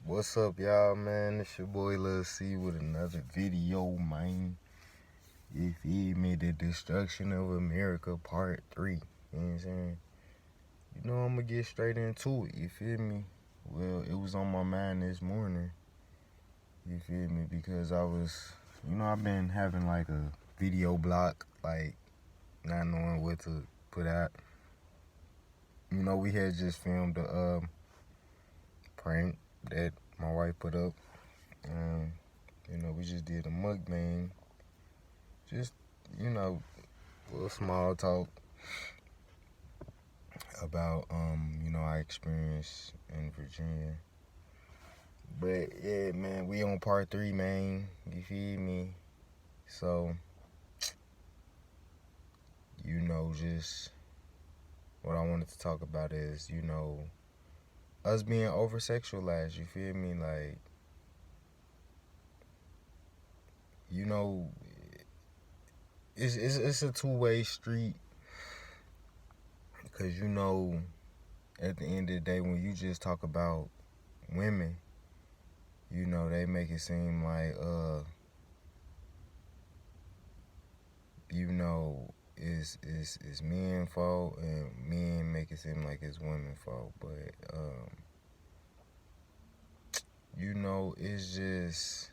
What's up, y'all, man? It's your boy Lil C with another video, man. You feel me? The Destruction of America Part 3. You know what I'm saying? You know I'm gonna get straight into it, you feel me? Well, it was on my mind this morning, you feel me? Because I've been having like a video block, like not knowing what to put out. You know, we had just filmed a prank that my wife put up. We just did a mukbang. Just, a little small talk about, our experience in Virginia. But, yeah, man, we on part 3, man. You feel me? So, just what I wanted to talk about is, us being over-sexualized. You feel me? Like, it's a two-way street. Because, at the end of the day, when you just talk about women, they make it seem like, it's men's fault, and men make it seem like it's women's fault. But, it's just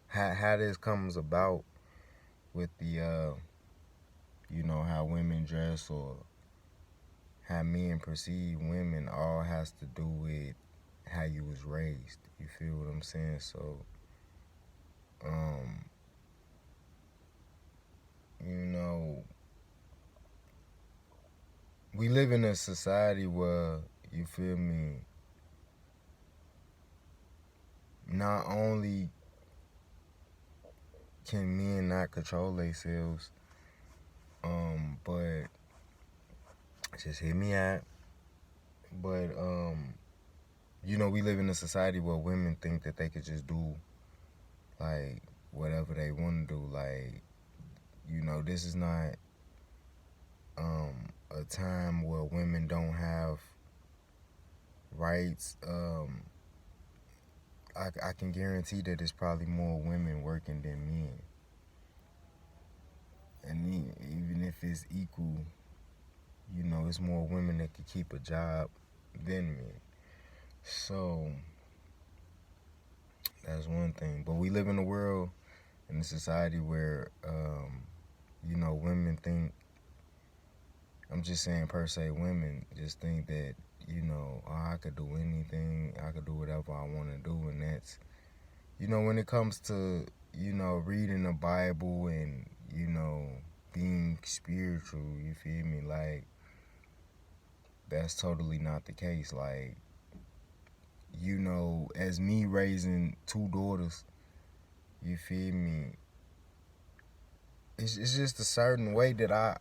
how this comes about with the, how women dress or how men perceive women all has to do with how you was raised. You feel what I'm saying? So, we live in a society where, you feel me, not only can men not control themselves, but just hear me out. But, we live in a society where women think that they could just do, like, whatever they want to do. Like, this is not a time where women don't have rights. I can guarantee that there's probably more women working than men. And even if it's equal, it's more women that can keep a job than men. So, that's one thing. But we live in a world, in a society where, women think, I'm just saying per se, women just think that, I could do anything, I could do whatever I want to do. And that's, when it comes to, reading the Bible and, being spiritual, you feel me? Like, that's totally not the case. Like, as me raising 2 daughters, you feel me? It's just a certain way that I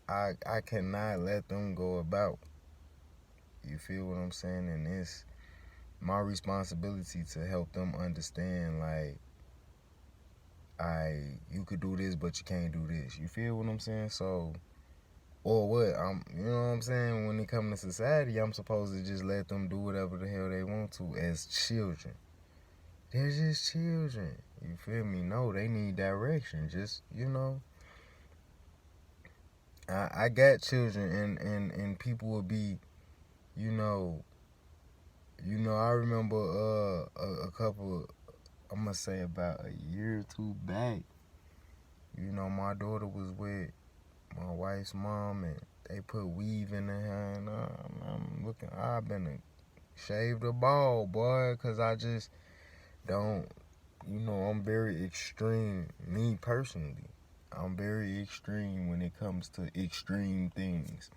cannot let them go about. You feel what I'm saying? And it's my responsibility to help them understand, like, you could do this, but you can't do this. You feel what I'm saying? So, or what? You know what I'm saying? When it comes to society, I'm supposed to just let them do whatever the hell they want to as children. They're just children. You feel me? No, they need direction. Just, I got children, and people will be, I remember a couple, I'm gonna say about a year or 2 back, my daughter was with my wife's mom, and they put weave in her hair, and I've been shaved a ball, boy, because I just don't, I'm very extreme, me personally. I'm very extreme when it comes to extreme things.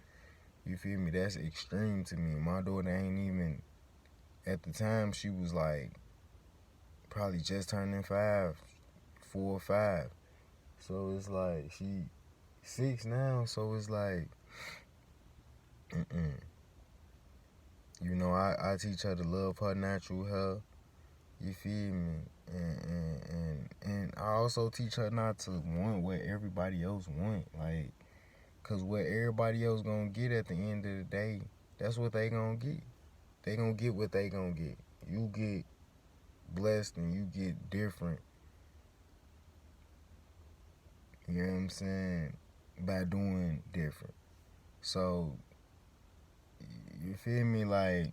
You feel me? That's extreme to me. My daughter ain't even, at the time, she was like, probably just turning 5, 4 or 5. So it's like, she 6 now, so it's like, I teach her to love her natural hair. You feel me? And I also teach her not to want what everybody else want. Like, because what everybody else gonna get at the end of the day, that's what they gonna get. They gonna get what they gonna get. You get blessed and you get different, you know what I'm saying, by doing different. So, you feel me? Like,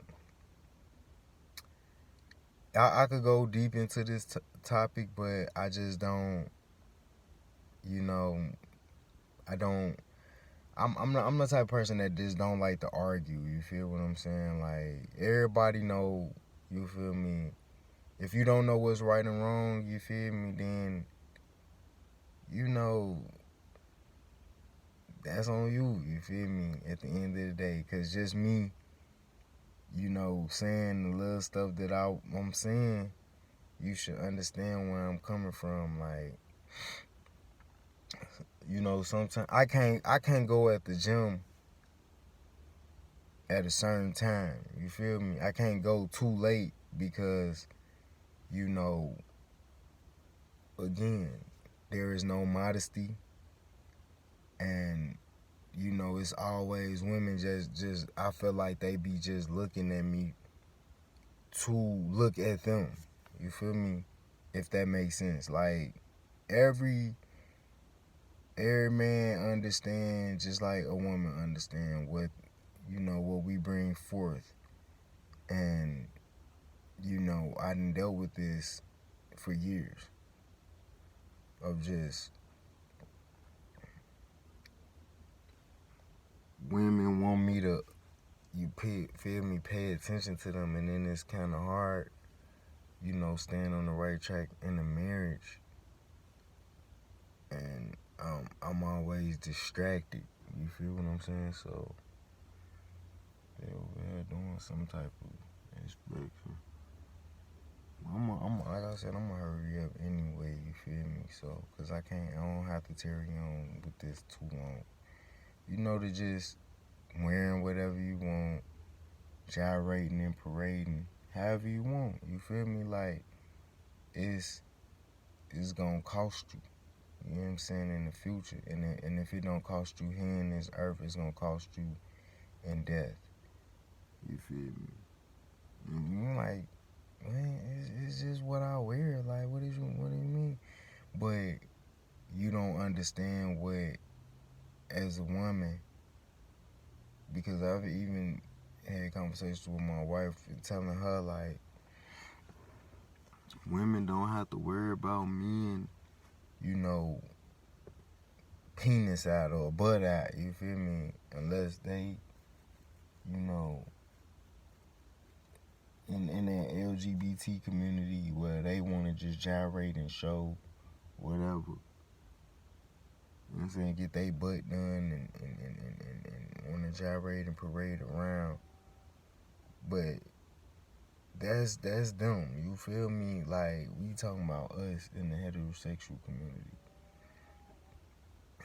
I could go deep into this topic, but I just don't, you know, I don't. I'm the type of person that just don't like to argue. You feel what I'm saying? Like, everybody know. You feel me? If you don't know what's right and wrong, you feel me? Then you know that's on you. You feel me? At the end of the day, cause just me, you know, saying the little stuff that I'm saying, you should understand where I'm coming from. Like, you know, sometimes I can't go at the gym at a certain time. You feel me? I can't go too late because, you know, again, there is no modesty, and you know, it's always women just I feel like they be just looking at me to look at them. You feel me? If that makes sense. Like, every man understand just like a woman understand what, you know, what we bring forth. And, you know, I done dealt with this for years of just women want me to, pay attention to them, and then it's kind of hard, you know, staying on the right track in a marriage. And I'm always distracted. You feel what I'm saying? So they over here doing some type of inspection. Like I said, I'm gonna hurry up anyway. You feel me? So, cause I don't have to carry on with this too long. You know, to just wearing whatever you want, gyrating and parading, however you want. You feel me? Like, it's gonna cost you. You know what I'm saying, in the future. And if it don't cost you here in this earth, it's gonna cost you in death. You feel me? And you like, man, it's just what I wear. Like, what do you mean? But you don't understand what, as a woman, because I've even had conversations with my wife and telling her, like, women don't have to worry about men, you know, penis out or butt out, you feel me? Unless they, you know, in that LGBT community where they want to just gyrate and show whatever. You know what I'm saying? Get their butt done and want to gyrate and parade around. But that's them. You feel me? Like, we talking about us in the heterosexual community.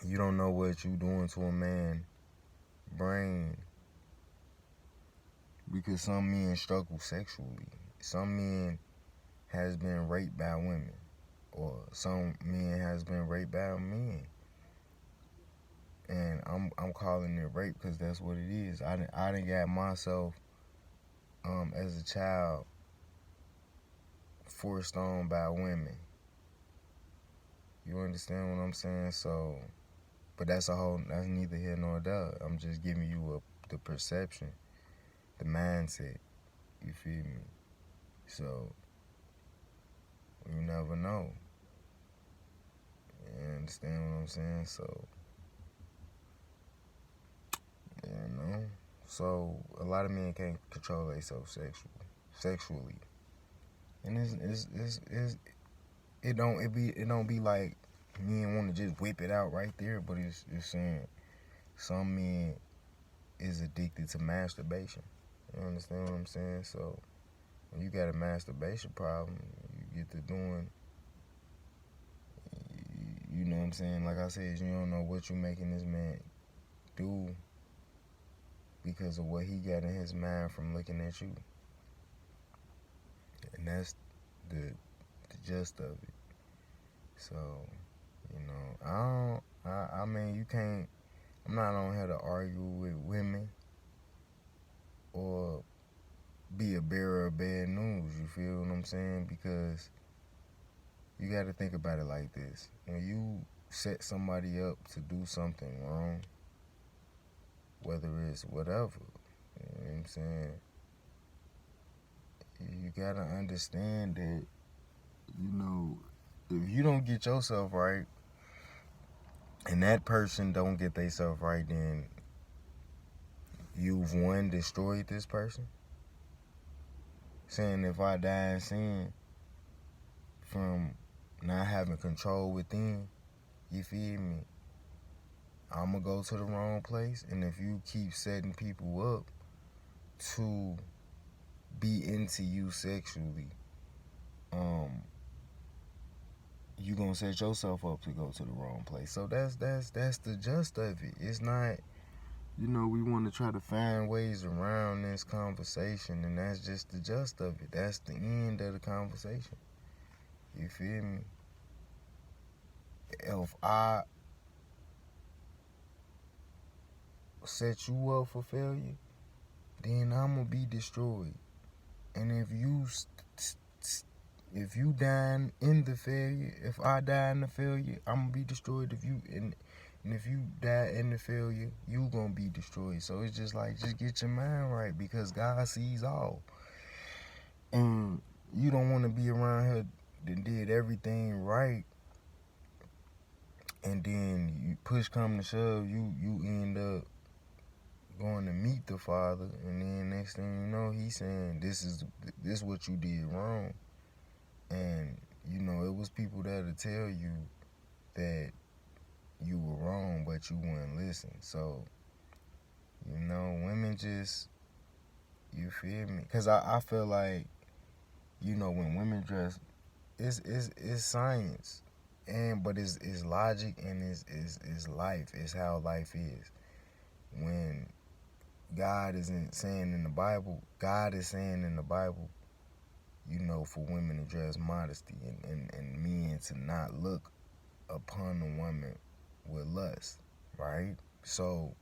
You don't know what you doing to a man brain, because some men struggle sexually. Some men has been raped by women, or some men has been raped by men. And I'm calling it rape because that's what it is. I done got myself as a child forced on by women. You understand what I'm saying? So, but that's neither here nor there. I'm just giving you the perception, the mindset. You feel me? So, you never know. You understand what I'm saying? So, you know. So, a lot of men can't control themselves sexually, and it don't be like men want to just whip it out right there. But it's saying some men is addicted to masturbation. You understand what I'm saying? So, when you got a masturbation problem, you get to doing, you know what I'm saying? Like I said, you don't know what you're making this man do because of what he got in his mind from looking at you. And that's the gist of it. So, you know, I mean, you can't, I'm not on here to argue with women or be a bearer of bad news. feel what I'm saying? Because you got to think about it like this. When you set somebody up to do something wrong, whether it's whatever, you know what I'm saying? You got to understand that, if you don't get yourself right and that person don't get themselves right, then you've, one, destroyed this person. Saying if I die in sin from not having control within, you feel me? I'm going to go to the wrong place. And if you keep setting people up to be into you sexually, you going to set yourself up to go to the wrong place. So that's the gist of it. It's not, we want to try to find ways around this conversation, and that's just the gist of it. That's the end of the conversation. You feel me? If I set you up for failure, then I'm going to be destroyed. And if you die in the failure, if I die in the failure, I'm going to be destroyed. And if you die in the failure, you going to be destroyed. So it's just like, just get your mind right, because God sees all. And you don't want to be around here that did everything right, and then you push come to shove, you end up going to meet the Father, and then next thing you know, he's saying, this is what you did wrong. And it was people that'll tell you that you were wrong, but you wouldn't listen. So women just, you feel me? Because I feel like, when women dress, it's science, but it's logic, and it's life. It's how life is. When God isn't saying in the Bible, God is saying in the Bible, for women to dress modesty, and men to not look upon a woman with lust, right? So,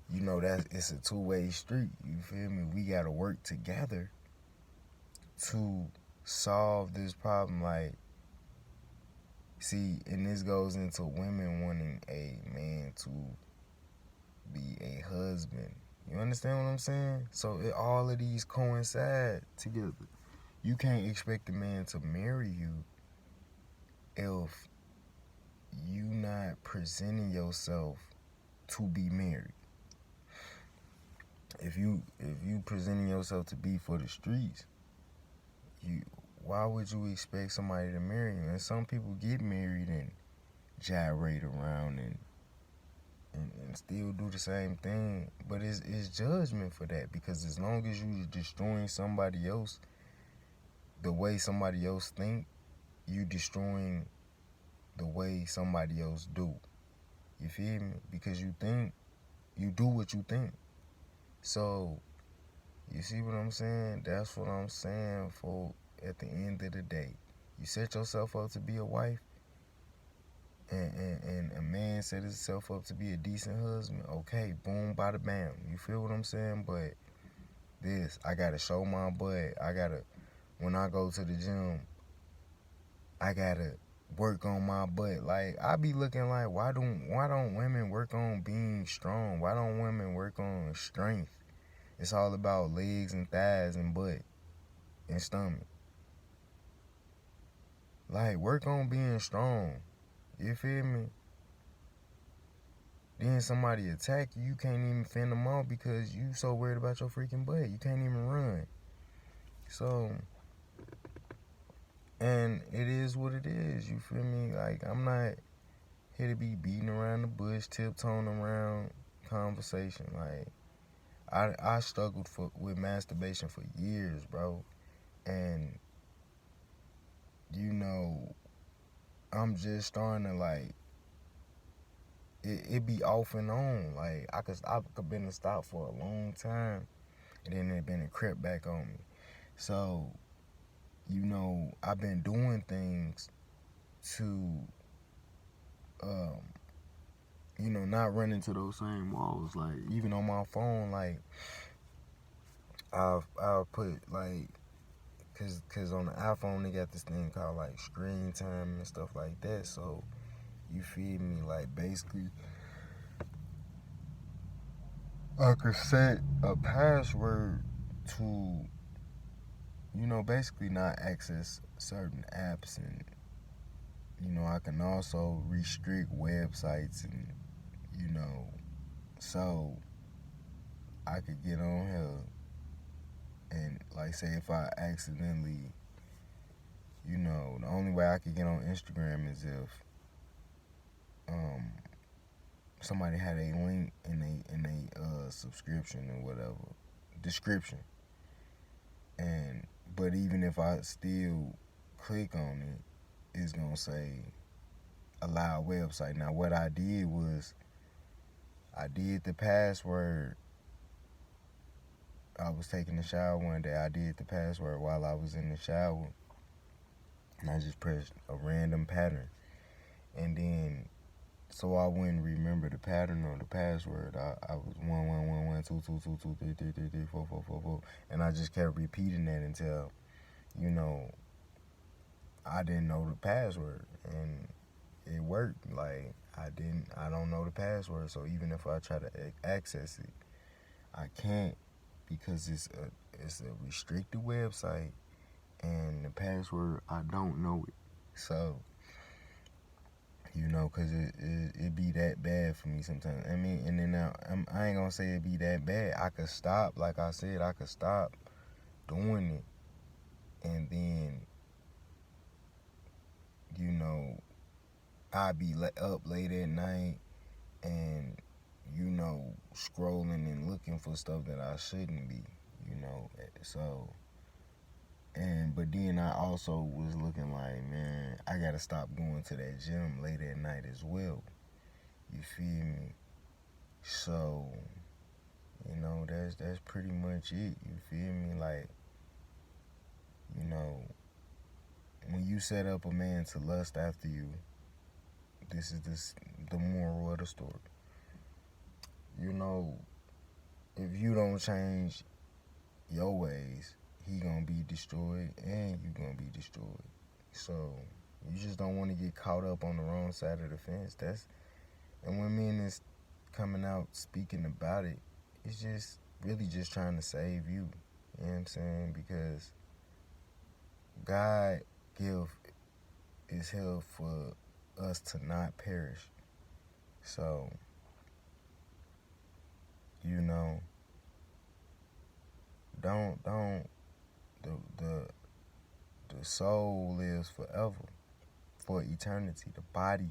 that it's a two-way street, you feel me? We gotta work together to solve this problem. Like, see, and this goes into women wanting a man to be a husband. You understand what I'm saying? So all of these coincide together. You can't expect a man to marry you if you not presenting yourself to be married. If you presenting yourself to be for the streets, why would you expect somebody to marry you? And some people get married and gyrate around and still do the same thing, but it's judgment for that, because as long as you're destroying somebody else the way somebody else think, you destroying the way somebody else do. You feel me? Because you do what you think. So you see what I'm saying? That's what I'm saying. For at the end of the day, you set yourself up to be a wife, and a man set himself up to be a decent husband. Okay, boom, bada bam. You feel what I'm saying? But I gotta show my butt. When I go to the gym, I gotta work on my butt. Like, I be looking like, why don't women work on being strong? Why don't women work on strength? It's all about legs and thighs and butt and stomach. Like, work on being strong. You feel me? Then somebody attack you, you can't even fend them off because you so worried about your freaking butt. You can't even run. So, and it is what it is. You feel me? Like, I'm not here to be beating around the bush, tiptoeing around conversation. Like, I struggled with masturbation for years, bro. And, I'm just starting to, like, it be off and on. Like, I could been to stop for a long time, and then it been a crept back on me. So, I've been doing things to, not run into those same walls. Like, even on my phone, like, I'll put, like, cause on the iPhone they got this thing called like screen time and stuff like that. So you feel me? Like basically, I could set a password to, basically not access certain apps, and I can also restrict websites, and so I could get on here and like say if I accidentally, the only way I could get on Instagram is if um somebody had a link in a subscription or whatever description, and but even if I still click on it, it's gonna say allow website. Now what I did was I did the password. I was taking a shower one day. I did the password while I was in the shower, and I just pressed a random pattern, and then so I wouldn't remember the pattern or the password. I was 1111 22222 33444, and I just kept repeating that until I didn't know the password, and it worked. Like I don't know the password, so even if I try to access it, I can't because it's a restricted website, and the password I don't know it. So cause it be that bad for me sometimes. I mean, and then now I ain't gonna say it be that bad. I could stop, like I said, I could stop doing it, and then I be up late at night and scrolling and looking for stuff that I shouldn't be, so. But then I also was looking like, man, I gotta stop going to that gym late at night as well. You feel me? So, that's pretty much it. You feel me? Like, when you set up a man to lust after you, this is the moral of the story. If you don't change your ways, he gonna be destroyed and you gonna be destroyed. So you just don't want to get caught up on the wrong side of the fence. And when men is coming out speaking about it, it's just really just trying to save you. You know what I'm saying? Because God give is hell for us to not perish. So, don't the soul lives forever, for eternity. The body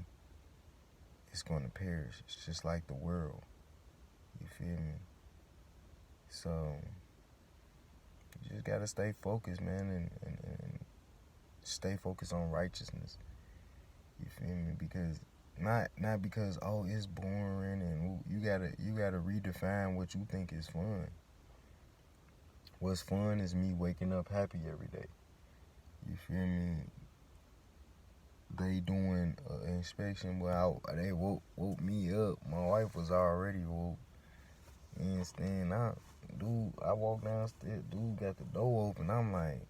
is going to perish. It's just like the world. You feel me? So you just gotta stay focused, man, and stay focused on righteousness. You feel me? Because not because it's boring, and you gotta redefine what you think is fun. What's fun is me waking up happy every day. You feel me? They doing an inspection. Well, they woke me up. My wife was already woke. You understand? I walked downstairs. Dude got the door open. I'm like,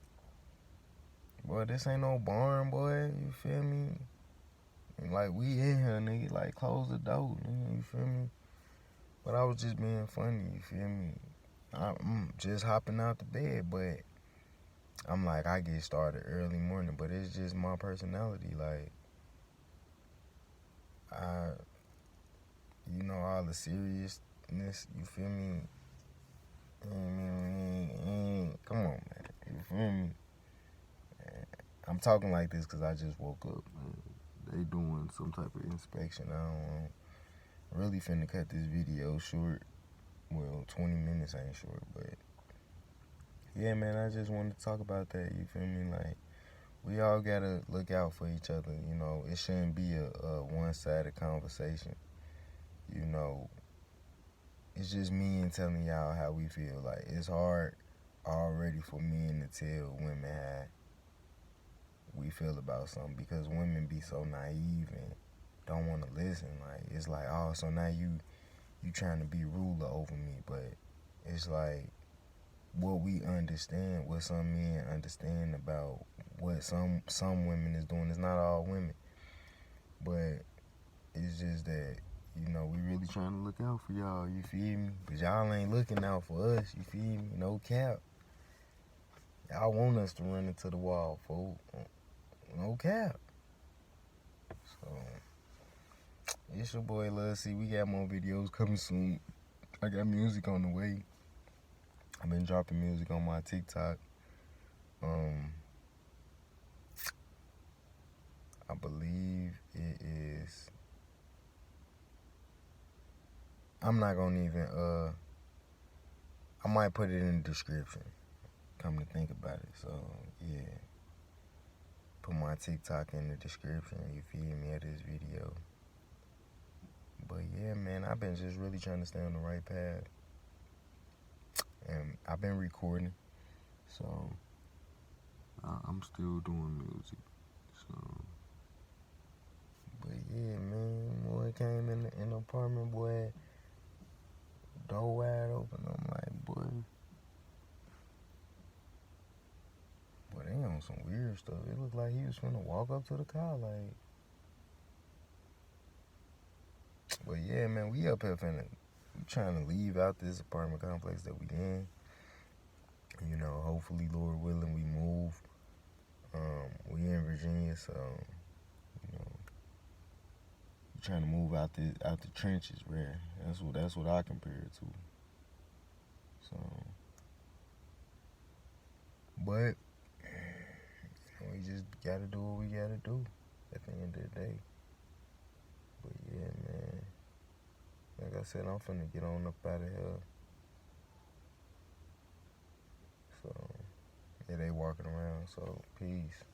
boy, this ain't no barn, boy. You feel me? And like, we in here, nigga. Like, close the door, nigga. You feel me? But I was just being funny. You feel me? I'm just hopping out the bed, but I'm like, I get started early morning, but it's just my personality. Like, all the seriousness, you feel me? Come on, man. You feel me? I'm talking like this because I just woke up. They doing some type of inspection. I don't really finna cut this video short. Well, 20 minutes ain't short, but yeah, man, I just wanted to talk about that. You feel me? Like, we all gotta look out for each other. It shouldn't be a one-sided conversation. It's just me and telling y'all how we feel. Like, it's hard already for men to tell women how we feel about something, because women be so naive and don't want to listen. Like, it's like, oh, so now you trying to be ruler over me, but it's like, what we understand, what some men understand about what some women is doing. It's not all women, but it's just that, you know, we really trying to look out for y'all, you feel me? But y'all ain't looking out for us, you feel me? No cap. Y'all want us to run into the wall, folks. No cap. So, it's your boy Lil C. We got more videos coming soon. I got music on the way. I've been dropping music on my TikTok. I believe it is. I'm not gonna even I might put it in the description. Come to think about it. So yeah. Put my TikTok in the description, you feel me, of this video. But yeah, man, I've been just really trying to stay on the right path. And I've been recording. So I'm still doing music. So, but yeah, man, boy came in the apartment, boy, door wide open. I'm like, boy, they on some weird stuff. It looked like he was finna walk up to the car, like. But yeah, man, we up here trying to leave out this apartment complex that we in. You know, hopefully, Lord willing, we move. We in Virginia, so you know, trying to move out the trenches, man. That's what I compare it to. So, but you know, we just gotta do what we gotta do at the end of the day. But yeah, man, like I said, I'm finna get on up out of here. So yeah, they walking around. So peace.